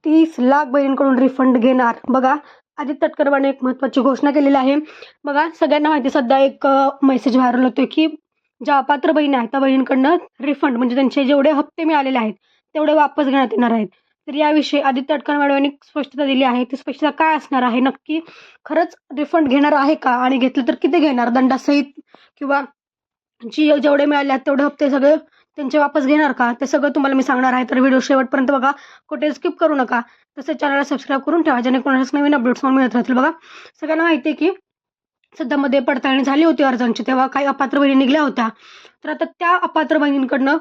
30 lakh बहिणींकडून refund घेणार. बघा, आदित्य तटकरेंनी एक महत्त्वाची घोषणा केलेली आहे. बघा, सगळ्यांना माहिती सध्या एक मेसेज व्हायरल होतोय की ज्या अपात्र बहिणी आहेत त्या बहिणींकडनं रिफंड म्हणजे त्यांचे जेवढे हप्ते मिळालेले आहेत तेवढे वापस घेण्यात येणार आहेत. तर याविषयी आदित्य तटकरे मॅडम यांनी स्पष्टता दिली आहे. ती स्पष्टता काय असणार आहे, नक्की खरंच रिफंड घेणार आहे का, आणि घेतलं तर किती घेणार, दंडासहित किंवा जेवढे मिळाले आहेत तेवढे हप्ते सगळे त्यांचे वापस घेणार का, ते सगळं तुम्हाला मी सांगणार आहे. तर व्हिडिओ शेवटपर्यंत बघा, कुठे स्किप करू नका. तसेच चॅनलला सबस्क्राईब करून ठेवा जेणेकरून नवीन अपडेट्स मला मिळत राहतील. बघा, सगळ्यांना माहिती आहे की सध्या मध्ये पडताळणी झाली होती अर्जांची, तेव्हा काही अपात्र बहिणी निघल्या होत्या. तर आता त्या अपात्र बहिणींकडनं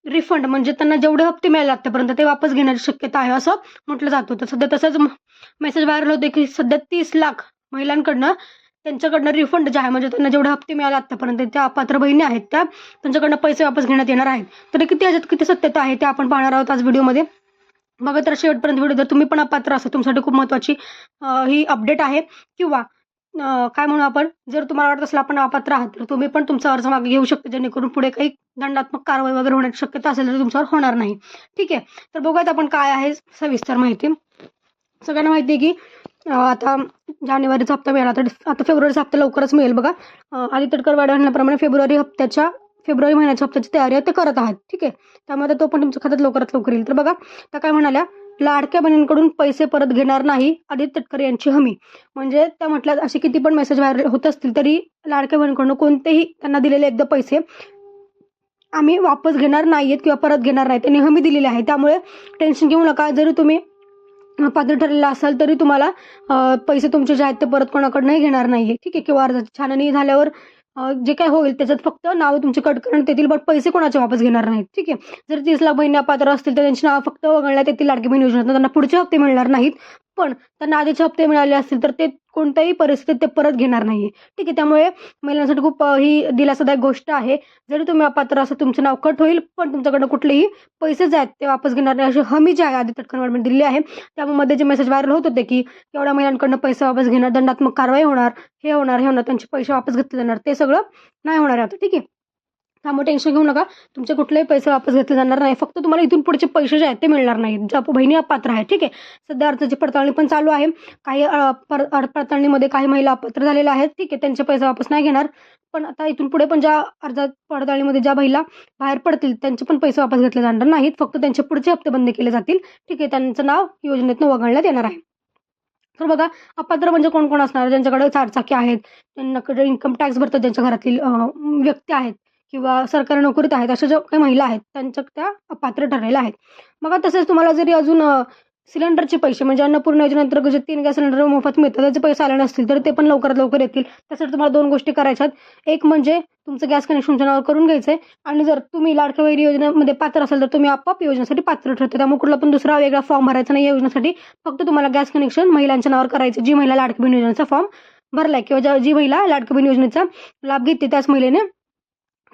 रिफंड म्हणजे त्यांना जेवढे हप्ते मिळाले आतापर्यंत ते वापस घेण्याची शक्यता आहे असं म्हटलं जात होतं. सध्या तसंच मेसेज व्हायरल होते की सध्या 30 लाख महिलांकडनं त्यांच्याकडनं रिफंड जे आहे म्हणजे त्यांना जेवढे हप्ते मिळाले आतापर्यंत त्या अपात्र बहिणी आहेत त्या त्यांच्याकडनं पैसे वापस घेण्यात येणार आहेत. तर किती ह्याच्यात किती सत्यता आहे ते आपण पाहणार आहोत आज व्हिडिओमध्ये. बघा, तर शेवटपर्यंत व्हिडिओ जर तुम्ही पण अपात्र असाल तुमच्यासाठी खूप महत्त्वाची ही अपडेट आहे. किंवा काय म्हणू आपण, जर तुम्हाला वाटत असेल आपण अपात्र आहात तर तुम्ही पण तुमचा अर्ज मागे घेऊ शकता जेणेकरून पुढे काही दंडात्मक कारवाई वगैरे होण्याची शक्यता असेल तर तुमच्यावर होणार नाही. ठीक आहे, तर बघूयात आपण काय आहे सविस्तर माहिती. सगळ्यांना माहिती आहे की आता जानेवारीचा हप्ता मिळाला तर आता फेब्रुवारीचा हप्ता लवकरच मिळेल. बघा, आदित्य तटकरे म्हणल्याप्रमाणे फेब्रुवारी महिन्याच्या हप्त्याची तयारी आहे ते करत आहात. ठीक आहे, त्यामुळे तो पण तुमच्या खात्यात लवकरात लवकर येईल. तर बघा, त्या काय म्हणाल्या, लाडक्या बहिणींकडून पैसे परत घेणार नाही, आदित्य तटकरे यांची हमी. म्हणजे त्या म्हटल्या असे किती पण मेसेज व्हायरल होत असतील तरी लाडक्या बहिणीकडून कोणतेही त्यांना दिलेले एकदा पैसे आम्ही वापस घेणार नाहीयेत किंवा परत घेणार नाही, त्यांनी हमी दिलेली आहे. त्यामुळे टेन्शन घेऊ नका. जरी तुम्ही पात्र ठरलेला असाल तरी तुम्हाला पैसे तुमचे जे आहेत ते परत कोणाकडनंही घेणार नाहीये. ठीक आहे, किंवा अर्जाची छाननी झाल्यावर जे काय होईल त्याच्यात फक्त नावं तुमची कट करण्यात येतील, बट पैसे कोणाचे वापस घेणार नाहीत. ठीक आहे, जर 30 लाख बहिणी अपात्र असतील तर त्यांची नावं फक्त वगळण्यात येतील लाडकी बहीण योजनेत, त्यांना पुढचे हप्ते मिळणार नाहीत. पण त्यांना आधीचे हप्ते मिळाले असतील तर ते कोणत्याही परिस्थितीत ते परत घेणार नाहीये. ठीक आहे, त्यामुळे महिलांसाठी खूप ही दिलासादायक गोष्ट आहे. जरी तुम्ही अपात्र असं तुमचं नाव कट होईल पण तुमच्याकडनं कुठलेही पैसे जे आहेत ते वापस घेणार नाही अशी हमी जी आहे आदित्य तटकरे मॅडमने दिली आहे. त्यामध्ये जे मेसेज व्हायरल होत होते की एवढ्या महिलांकडनं पैसे वापस घेणार, दंडात्मक कारवाई होणार, हे होणार त्यांचे पैसे वापस घेतले जाणार, ते सगळं नाही होणार आहे आता. ठीक आहे, त्यामुळे टेन्शन घेऊ नका, तुमचे कुठलेही पैसे वापस घेतले जाणार नाही. फक्त तुम्हाला इथून पुढचे पैसे जे आहेत ते मिळणार नाहीत ज्या बहिणी अपात्र आहेत. ठीक आहे, सध्या अर्जाची पडताळणी पण चालू आहे. काही पडताळणीमध्ये काही महिला अपात्र झालेल्या आहेत. ठीक आहे, त्यांचे पैसे वापस नाही घेणार. पण आता इथून पुढे पण ज्या अर्जात पडताळणीमध्ये ज्या महिला बाहेर पडतील त्यांचे पण पैसे वापस घेतले जाणार नाहीत, फक्त त्यांचे पुढचे हप्ते बंद केले जातील. ठीक आहे, त्यांचं नाव योजनेतून वगळण्यात येणार आहे. तर बघा, अपात्र म्हणजे कोण कोण असणार, ज्यांच्याकडे चारचाकी आहेत, त्यांच्याकडे इन्कम टॅक्स भरतात, ज्यांच्या घरातील व्यक्ती आहेत किंवा सरकारी नोकरीत आहेत, अशा ज्या काही महिला आहेत त्यांच्या त्या अपात्र ठरलेल्या आहेत. मग तसेच तुम्हाला जरी अजून सिलेंडरचे पैसे म्हणजे अन्नपूर्णा योजनेअंतर्गत जे 3 गॅस सिलेंडर मोफत मिळतात त्याचे पैसे आले नसतील तर ते पण लवकरात लवकर येतील. त्यासाठी तुम्हाला 2 गोष्टी करायच्यात. एक म्हणजे तुमचं गॅस कनेक्शनच्या नावावर करून घ्यायचंय, आणि जर तुम्ही लाडक्या बहिणी योजनेमध्ये पात्र असाल तर तुम्ही आपोआप योजनेसाठी पात्र ठरते. त्यामुळे कुठला पण दुसरा वेगळा फॉर्म भरायचा नाही या योजनेसाठी. फक्त तुम्हाला गॅस कनेक्शन महिलांच्या नावावर करायचं. जी महिला लाडकी बहीण योजनेचा फॉर्म भरलाय किंवा जी महिला लाडकी बहीण योजनेचा लाभ घेते त्याच महिलेने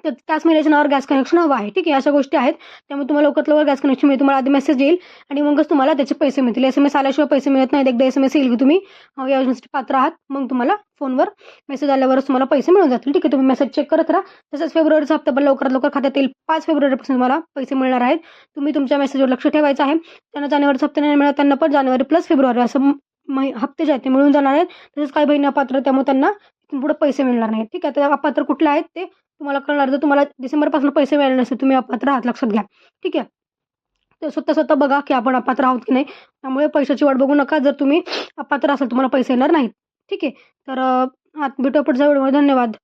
त्याच महिन्याच्या नावावर गॅस कनेक्शन हवं आहे. ठीक आहे, अशा गोष्टी आहेत. त्यामुळे तुम्हाला लवकरात लवकर गॅस कनेक्शन मिळेल. तुम्हाला आधी मेसेज येईल आणि मगच तुम्हाला त्याचे पैसे मिळतील. SMS आल्याशिवाय पैसे मिळत नाहीत. एकदा SMS येईल की तुम्ही या योजनेसाठी पात्र आहात, मग तुम्हाला फोनवर मेसेज आल्यावरच तुम्हाला पैसे मिळून जातील. ठीक आहे, तुम्ही मेसेज चेक करत राहा. तसंच फेब्रुवारीचा हप्ता पण लवकरात लवकर खात्यात येईल. 5 फेब्रुवारीपासून तुम्हाला पैसे मिळणार आहेत. तुम्ही तुमच्या मेसेजवर लक्ष ठेवायचं आहे. त्यांना जानेवारीचा हप्ता नाही मिळत त्यांना पण जानेवारी प्लस फेब्रुवारी असं हप्ते जे आहेत ते मिळून जाणार आहेत. तसेच काही बहिणी अपात्र त्यामुळे त्यांना पुढे पैसे मिळणार नाहीत. ठीक आहे, तर अपात्र कुठले आहेत ते तुम्हाला कळणार. जर तुम्हाला डिसेंबरपासून पैसे मिळाले नसेल तुम्ही अपात्र आहात, लक्षात घ्या. ठीक आहे, तर स्वतः बघा की आपण अपात्र आहोत की नाही. त्यामुळे पैशाची वाट बघू नका. जर तुम्ही अपात्र असाल तुम्हाला पैसे येणार नाहीत. ठीक आहे, तर भेटू पुढच्या व्हिडिओमध्ये. धन्यवाद.